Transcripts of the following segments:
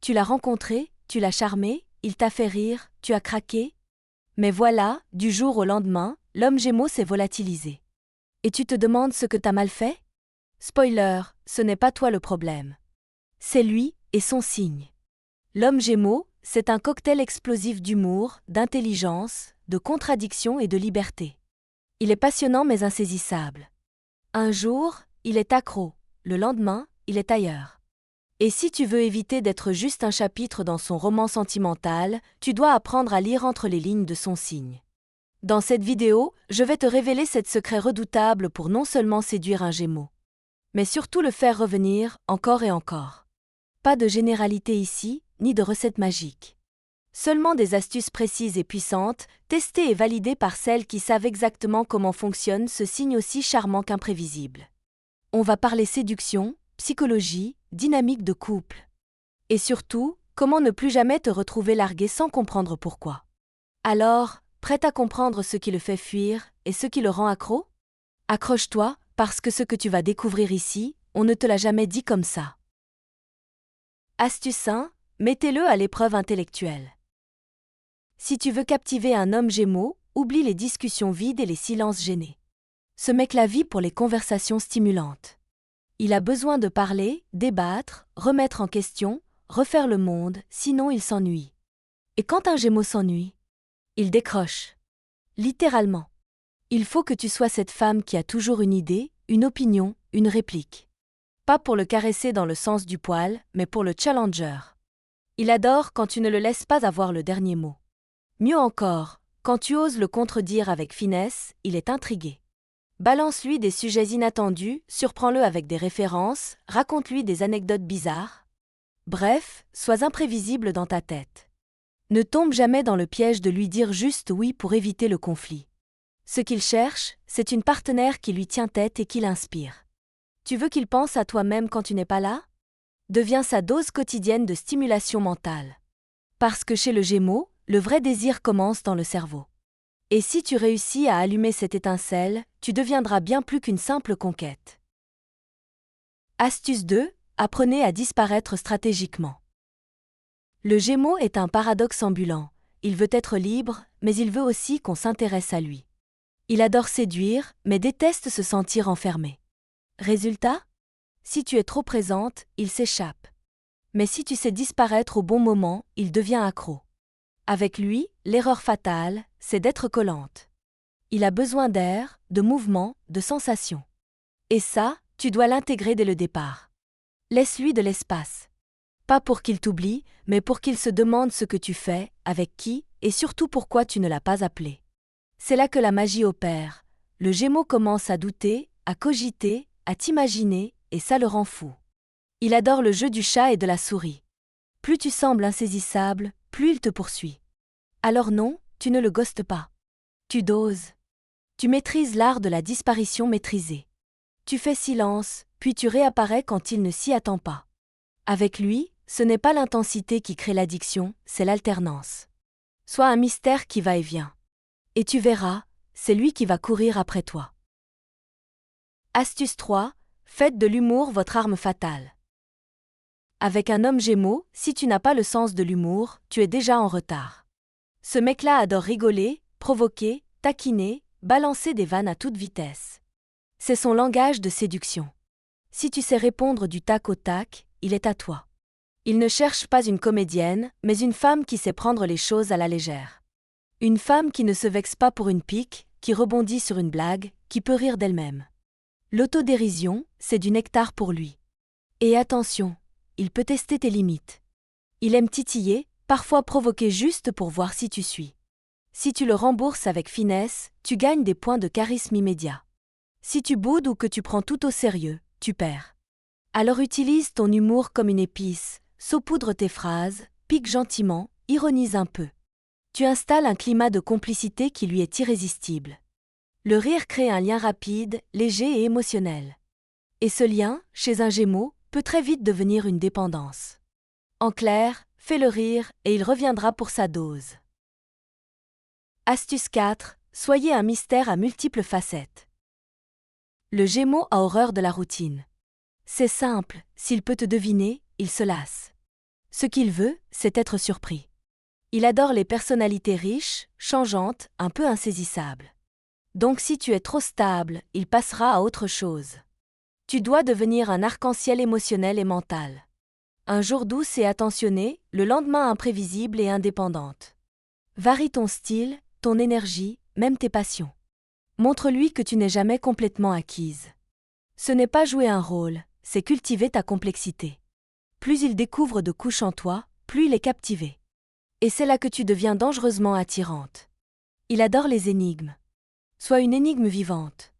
Tu l'as rencontré, tu l'as charmé, il t'a fait rire, tu as craqué. Mais voilà, du jour au lendemain, l'homme Gémeaux s'est volatilisé. Et tu te demandes ce que t'as mal fait? Spoiler, ce n'est pas toi le problème. C'est lui et son signe. L'homme Gémeaux, c'est un cocktail explosif d'humour, d'intelligence, de contradiction et de liberté. Il est passionnant mais insaisissable. Un jour, il est accro, le lendemain, il est ailleurs. Et si tu veux éviter d'être juste un chapitre dans son roman sentimental, tu dois apprendre à lire entre les lignes de son signe. Dans cette vidéo, je vais te révéler cet secret redoutable pour non seulement séduire un Gémeaux, mais surtout le faire revenir encore et encore. Pas de généralité ici, ni de recettes magiques. Seulement des astuces précises et puissantes, testées et validées par celles qui savent exactement comment fonctionne ce signe aussi charmant qu'imprévisible. On va parler séduction, psychologie, dynamique de couple. Et surtout, comment ne plus jamais te retrouver largué sans comprendre pourquoi. Alors, prête à comprendre ce qui le fait fuir et ce qui le rend accro? Accroche-toi, parce que ce que tu vas découvrir ici, on ne te l'a jamais dit comme ça. Astuce 1, mettez-le à l'épreuve intellectuelle. Si tu veux captiver un homme Gémeaux, oublie les discussions vides et les silences gênés. Ce mec-là vit pour les conversations stimulantes. Il a besoin de parler, débattre, remettre en question, refaire le monde, sinon il s'ennuie. Et quand un Gémeaux s'ennuie, il décroche. Littéralement. Il faut que tu sois cette femme qui a toujours une idée, une opinion, une réplique. Pas pour le caresser dans le sens du poil, mais pour le challenger. Il adore quand tu ne le laisses pas avoir le dernier mot. Mieux encore, quand tu oses le contredire avec finesse, il est intrigué. Balance-lui des sujets inattendus, surprends-le avec des références, raconte-lui des anecdotes bizarres. Bref, sois imprévisible dans ta tête. Ne tombe jamais dans le piège de lui dire juste oui pour éviter le conflit. Ce qu'il cherche, c'est une partenaire qui lui tient tête et qui l'inspire. Tu veux qu'il pense à toi-même quand tu n'es pas là? Deviens sa dose quotidienne de stimulation mentale. Parce que chez le Gémeaux, le vrai désir commence dans le cerveau. Et si tu réussis à allumer cette étincelle, tu deviendras bien plus qu'une simple conquête. Astuce 2, apprenez à disparaître stratégiquement. Le Gémeaux est un paradoxe ambulant. Il veut être libre, mais il veut aussi qu'on s'intéresse à lui. Il adore séduire, mais déteste se sentir enfermé. Résultat? Si tu es trop présente, il s'échappe. Mais si tu sais disparaître au bon moment, il devient accro. Avec lui, l'erreur fatale, c'est d'être collante. Il a besoin d'air, de mouvement, de sensations. Et ça, tu dois l'intégrer dès le départ. Laisse-lui de l'espace. Pas pour qu'il t'oublie, mais pour qu'il se demande ce que tu fais, avec qui, et surtout pourquoi tu ne l'as pas appelé. C'est là que la magie opère. Le Gémeaux commence à douter, à cogiter, à t'imaginer, et ça le rend fou. Il adore le jeu du chat et de la souris. Plus tu sembles insaisissable, plus il te poursuit. Alors non, tu ne le ghostes pas. Tu doses. Tu maîtrises l'art de la disparition maîtrisée. Tu fais silence, puis tu réapparais quand il ne s'y attend pas. Avec lui, ce n'est pas l'intensité qui crée l'addiction, c'est l'alternance. Sois un mystère qui va et vient. Et tu verras, c'est lui qui va courir après toi. Astuce 3, faites de l'humour votre arme fatale. Avec un homme Gémeaux, si tu n'as pas le sens de l'humour, tu es déjà en retard. Ce mec-là adore rigoler, provoquer, taquiner, balancer des vannes à toute vitesse. C'est son langage de séduction. Si tu sais répondre du tac au tac, il est à toi. Il ne cherche pas une comédienne, mais une femme qui sait prendre les choses à la légère. Une femme qui ne se vexe pas pour une pique, qui rebondit sur une blague, qui peut rire d'elle-même. L'autodérision, c'est du nectar pour lui. Et attention, il peut tester tes limites. Il aime titiller, parfois provoquer juste pour voir si tu suis. Si tu le rembourses avec finesse, tu gagnes des points de charisme immédiat. Si tu boudes ou que tu prends tout au sérieux, tu perds. Alors utilise ton humour comme une épice, saupoudre tes phrases, pique gentiment, ironise un peu. Tu installes un climat de complicité qui lui est irrésistible. Le rire crée un lien rapide, léger et émotionnel. Et ce lien, chez un Gémeaux, peut très vite devenir une dépendance. En clair, fais-le rire et il reviendra pour sa dose. Astuce 4, soyez un mystère à multiples facettes. Le Gémeaux a horreur de la routine. C'est simple, s'il peut te deviner, il se lasse. Ce qu'il veut, c'est être surpris. Il adore les personnalités riches, changeantes, un peu insaisissables. Donc si tu es trop stable, il passera à autre chose. Tu dois devenir un arc-en-ciel émotionnel et mental. Un jour douce et attentionnée, le lendemain imprévisible et indépendante. Varie ton style, ton énergie, même tes passions. Montre-lui que tu n'es jamais complètement acquise. Ce n'est pas jouer un rôle, c'est cultiver ta complexité. Plus il découvre de couches en toi, plus il est captivé. Et c'est là que tu deviens dangereusement attirante. Il adore les énigmes. Sois une énigme vivante.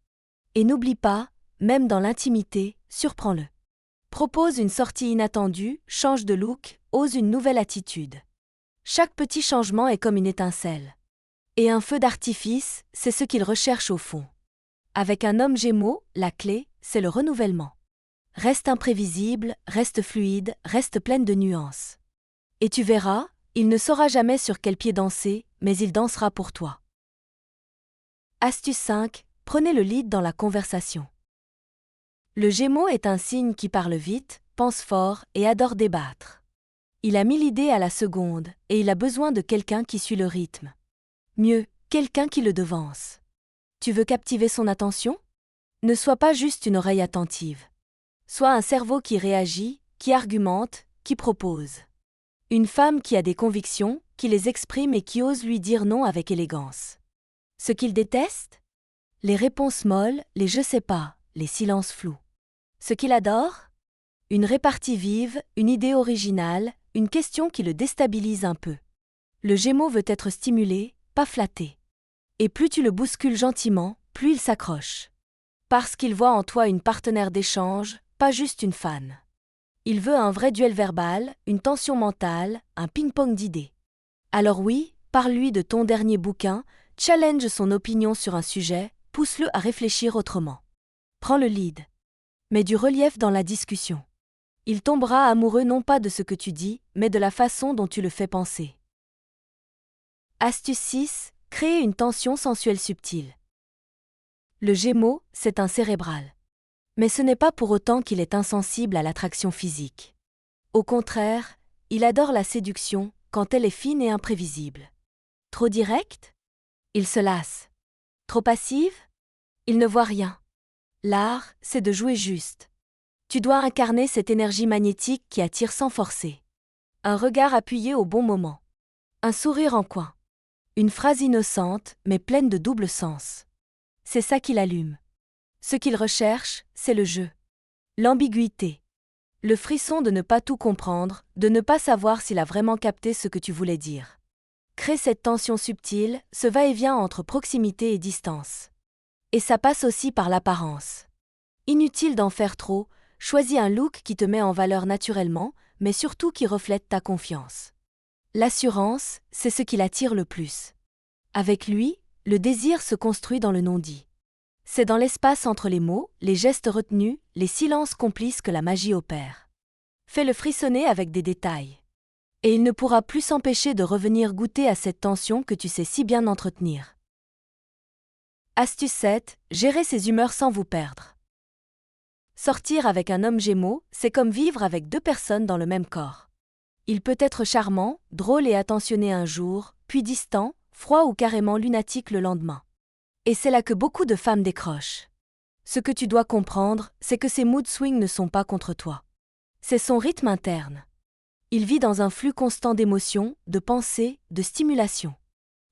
Et n'oublie pas, même dans l'intimité, surprends-le. Propose une sortie inattendue, change de look, ose une nouvelle attitude. Chaque petit changement est comme une étincelle. Et un feu d'artifice, c'est ce qu'il recherche au fond. Avec un homme Gémeaux, la clé, c'est le renouvellement. Reste imprévisible, reste fluide, reste pleine de nuances. Et tu verras, il ne saura jamais sur quel pied danser, mais il dansera pour toi. Astuce 5. Prenez le lead dans la conversation. Le Gémeaux est un signe qui parle vite, pense fort et adore débattre. Il a 1000 idées à la seconde, et il a besoin de quelqu'un qui suit le rythme. Mieux, quelqu'un qui le devance. Tu veux captiver son attention? Ne sois pas juste une oreille attentive. Sois un cerveau qui réagit, qui argumente, qui propose. Une femme qui a des convictions, qui les exprime et qui ose lui dire non avec élégance. Ce qu'il déteste? Les réponses molles, les je sais pas, les silences flous. Ce qu'il adore? Une répartie vive, une idée originale, une question qui le déstabilise un peu. Le Gémeaux veut être stimulé, pas flatté. Et plus tu le bouscules gentiment, plus il s'accroche. Parce qu'il voit en toi une partenaire d'échange, pas juste une fan. Il veut un vrai duel verbal, une tension mentale, un ping-pong d'idées. Alors oui, parle-lui de ton dernier bouquin, challenge son opinion sur un sujet, pousse-le à réfléchir autrement. Prends le lead. Mets du relief dans la discussion. Il tombera amoureux non pas de ce que tu dis, mais de la façon dont tu le fais penser. Astuce 6. Créer une tension sensuelle subtile. Le Gémeaux, c'est un cérébral. Mais ce n'est pas pour autant qu'il est insensible à l'attraction physique. Au contraire, il adore la séduction quand elle est fine et imprévisible. Trop directe? Il se lasse. Trop passive? Il ne voit rien. L'art, c'est de jouer juste. Tu dois incarner cette énergie magnétique qui attire sans forcer. Un regard appuyé au bon moment. Un sourire en coin. Une phrase innocente, mais pleine de double sens. C'est ça qui l'allume. Ce qu'il recherche, c'est le jeu. L'ambiguïté. Le frisson de ne pas tout comprendre, de ne pas savoir s'il a vraiment capté ce que tu voulais dire. Crée cette tension subtile, ce va-et-vient entre proximité et distance. Et ça passe aussi par l'apparence. Inutile d'en faire trop, choisis un look qui te met en valeur naturellement, mais surtout qui reflète ta confiance. L'assurance, c'est ce qui l'attire le plus. Avec lui, le désir se construit dans le non-dit. C'est dans l'espace entre les mots, les gestes retenus, les silences complices que la magie opère. Fais-le frissonner avec des détails. Et il ne pourra plus s'empêcher de revenir goûter à cette tension que tu sais si bien entretenir. Astuce 7. Gérer ses humeurs sans vous perdre. Sortir avec un homme Gémeaux, c'est comme vivre avec deux personnes dans le même corps. Il peut être charmant, drôle et attentionné un jour, puis distant, froid ou carrément lunatique le lendemain. Et c'est là que beaucoup de femmes décrochent. Ce que tu dois comprendre, c'est que ces mood swings ne sont pas contre toi. C'est son rythme interne. Il vit dans un flux constant d'émotions, de pensées, de stimulation.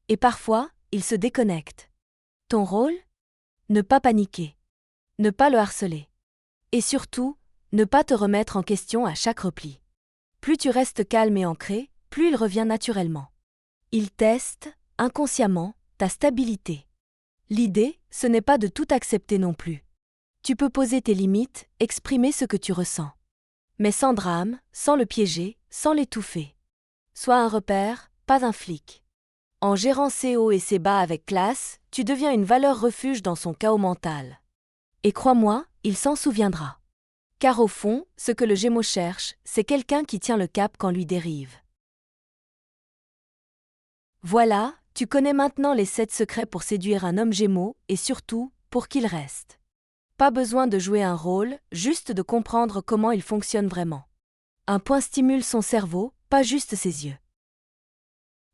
Et parfois, il se déconnecte. Ton rôle? Ne pas paniquer. Ne pas le harceler. Et surtout, ne pas te remettre en question à chaque repli. Plus tu restes calme et ancré, plus il revient naturellement. Il teste, inconsciemment, ta stabilité. L'idée, ce n'est pas de tout accepter non plus. Tu peux poser tes limites, exprimer ce que tu ressens. Mais sans drame, sans le piéger, sans l'étouffer. Sois un repère, pas un flic. En gérant ses hauts et ses bas avec classe, tu deviens une valeur refuge dans son chaos mental. Et crois-moi, il s'en souviendra. Car au fond, ce que le Gémeaux cherche, c'est quelqu'un qui tient le cap quand lui dérive. Voilà, tu connais maintenant les 7 secrets pour séduire un homme Gémeaux et surtout, pour qu'il reste. Pas besoin de jouer un rôle, juste de comprendre comment il fonctionne vraiment. 1 point stimule son cerveau, pas juste ses yeux.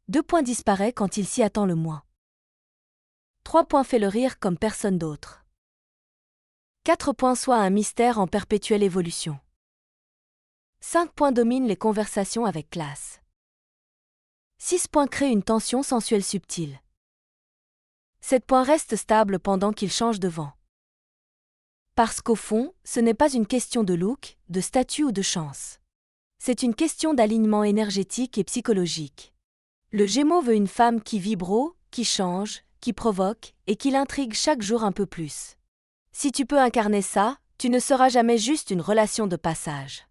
2 points disparaît quand il s'y attend le moins. 3 points fait le rire comme personne d'autre. 4 points soit un mystère en perpétuelle évolution. 5 points domine les conversations avec classe. 6 points crée une tension sensuelle subtile. 7 points reste stable pendant qu'il change de vent. Parce qu'au fond, ce n'est pas une question de look, de statut ou de chance. C'est une question d'alignement énergétique et psychologique. Le Gémeaux veut une femme qui vibre haut, qui change, qui provoque et qui l'intrigue chaque jour un peu plus. Si tu peux incarner ça, tu ne seras jamais juste une relation de passage.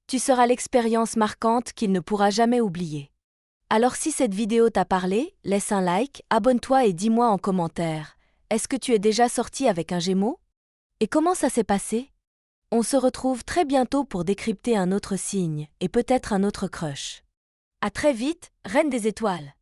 Tu seras l'expérience marquante qu'il ne pourra jamais oublier. Alors si cette vidéo t'a parlé, laisse un like, abonne-toi et dis-moi en commentaire, est-ce que tu es déjà sorti avec un Gémeaux? Et comment ça s'est passé? On se retrouve très bientôt pour décrypter un autre signe et peut-être un autre crush. À très vite, Reine des étoiles!